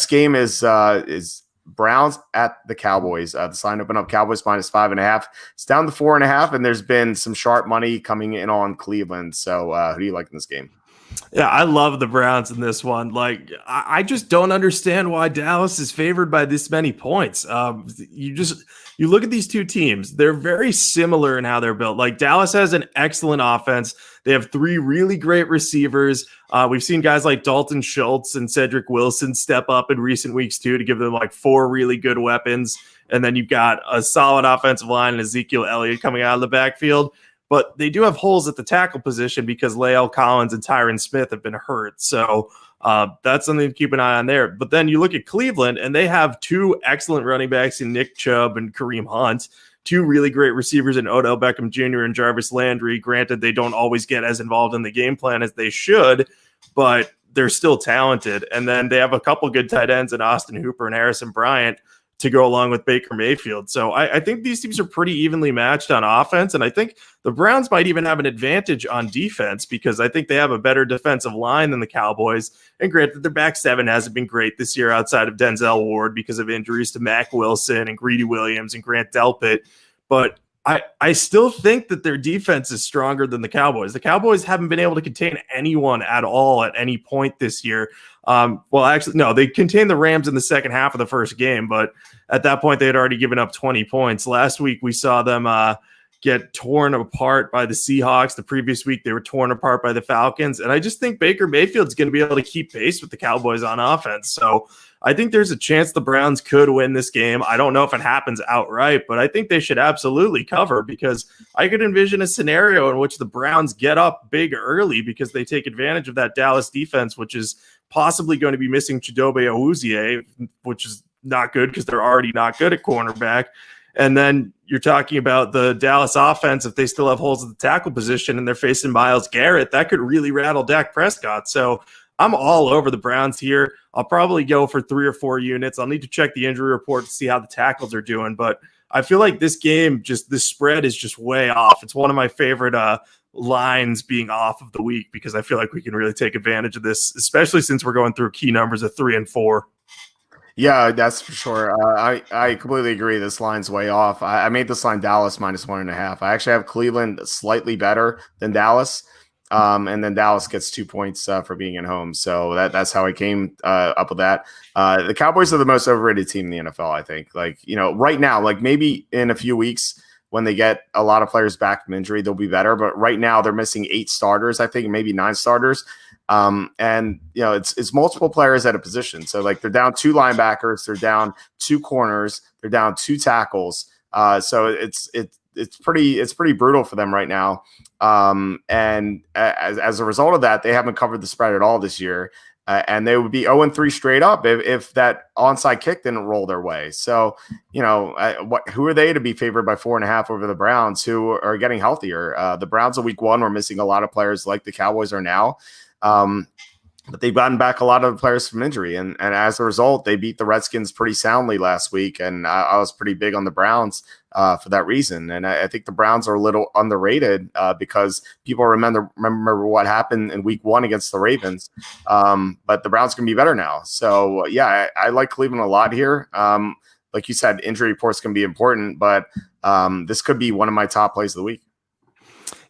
game is Browns at the Cowboys. The line opened up Cowboys -5.5. It's down to 4.5, and there's been some sharp money coming in on Cleveland. So who do you like in this game? Yeah, I love the Browns in this one. Like, I just don't understand why Dallas is favored by this many points. You look at these two teams; they're very similar in how they're built. Like, Dallas has an excellent offense. They have 3 really great receivers. We've seen guys like Dalton Schultz and Cedric Wilson step up in recent weeks too to give them like 4 really good weapons. And then you've got a solid offensive line and Ezekiel Elliott coming out of the backfield. But they do have holes at the tackle position because Lael Collins and Tyron Smith have been hurt. So that's something to keep an eye on there. But then you look at Cleveland, and they have 2 excellent running backs in Nick Chubb and Kareem Hunt, 2 really great receivers in Odell Beckham Jr. and Jarvis Landry. Granted, they don't always get as involved in the game plan as they should, but they're still talented. And then they have a couple good tight ends in Austin Hooper and Harrison Bryant to go along with Baker Mayfield. So I think these teams are pretty evenly matched on offense, and I think the Browns might even have an advantage on defense because I think they have a better defensive line than the Cowboys. And granted, their back 7 hasn't been great this year outside of Denzel Ward because of injuries to Mac Wilson and Greedy Williams and Grant Delpit. But I still think that their defense is stronger than the Cowboys. The Cowboys haven't been able to contain anyone at all at any point this year. Well, actually, no, they contained the Rams in the second half of the first game, but at that point, they had already given up 20 points. Last week, we saw them get torn apart by the Seahawks. The previous week, they were torn apart by the Falcons. And I just think Baker Mayfield's going to be able to keep pace with the Cowboys on offense. So I think there's a chance the Browns could win this game. I don't know if it happens outright, but I think they should absolutely cover because I could envision a scenario in which the Browns get up big early because they take advantage of that Dallas defense, which is possibly going to be missing Chidobe Awuzie, which is not good because they're already not good at cornerback. And then you're talking about the Dallas offense. If they still have holes at the tackle position and they're facing Myles Garrett, that could really rattle Dak Prescott. So I'm all over the Browns here. I'll probably go for 3 or 4 units. I'll need to check the injury report to see how the tackles are doing. But I feel like this game, this spread is just way off. It's one of my favorite lines being off of the week because I feel like we can really take advantage of this, especially since we're going through key numbers of 3 and 4. Yeah, that's for sure. I completely agree. This line's way off. I made this line Dallas -1.5. I actually have Cleveland slightly better than Dallas. And then Dallas gets 2 points for being at home. So that's how I came up with that. The Cowboys are the most overrated team in the NFL, I think. Like, right now, like maybe in a few weeks when they get a lot of players back from injury, they'll be better. But right now they're missing 8 starters, I think, maybe 9 starters. And it's multiple players at a position. So like they're down 2 linebackers, they're down 2 corners, they're down 2 tackles. So it's pretty brutal for them right now. And as a result of that, they haven't covered the spread at all this year. And they would be 0-3 straight up if that onside kick didn't roll their way. So, who are they to be favored by 4.5 over the Browns, who are getting healthier? The Browns in week 1 were missing a lot of players like the Cowboys are now. But they've gotten back a lot of players from injury. And as a result, they beat the Redskins pretty soundly last week. And I was pretty big on the Browns for that reason. And I think the Browns are a little underrated because people remember what happened in week 1 against the Ravens. But the Browns can be better now. So, yeah, I like Cleveland a lot here. Like you said, injury reports can be important, but this could be one of my top plays of the week.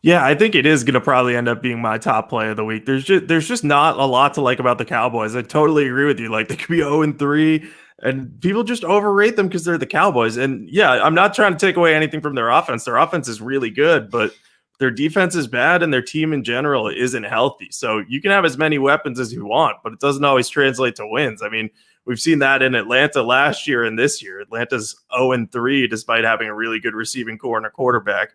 Yeah, I think it is going to probably end up being my top play of the week. There's just not a lot to like about the Cowboys. I totally agree with you. Like, they could be 0-3, and people just overrate them because they're the Cowboys. And yeah, I'm not trying to take away anything from their offense. Their offense is really good, but their defense is bad, and their team in general isn't healthy. So you can have as many weapons as you want, but it doesn't always translate to wins. I mean, we've seen that in Atlanta last year and this year. Atlanta's 0-3 despite having a really good receiving core and a quarterback.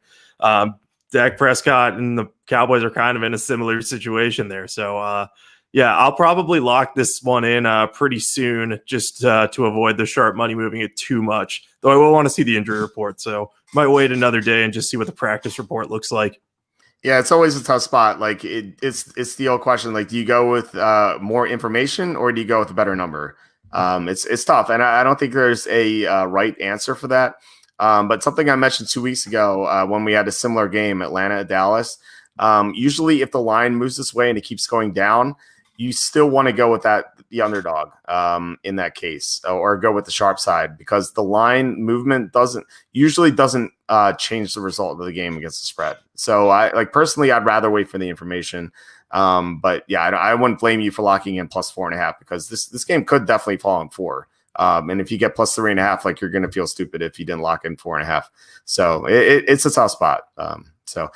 Dak Prescott and the Cowboys are kind of in a similar situation there. So, yeah, I'll probably lock this one in pretty soon just to avoid the sharp money moving it too much. Though I will want to see the injury report. So might wait another day and just see what the practice report looks like. Yeah, it's always a tough spot. Like it's the old question. Like, do you go with more information or do you go with a better number? It's tough. And I don't think there's a right answer for that. But something I mentioned 2 weeks ago when we had a similar game, Atlanta at Dallas, usually if the line moves this way and it keeps going down, you still want to go with the underdog in that case, or go with the sharp side, because the line movement usually doesn't change the result of the game against the spread. So personally, I'd rather wait for the information. But yeah, I wouldn't blame you for locking in plus 4.5, because this game could definitely fall on 4. And if you get plus 3.5, like, you're going to feel stupid if you didn't lock in 4.5. So it's a tough spot. So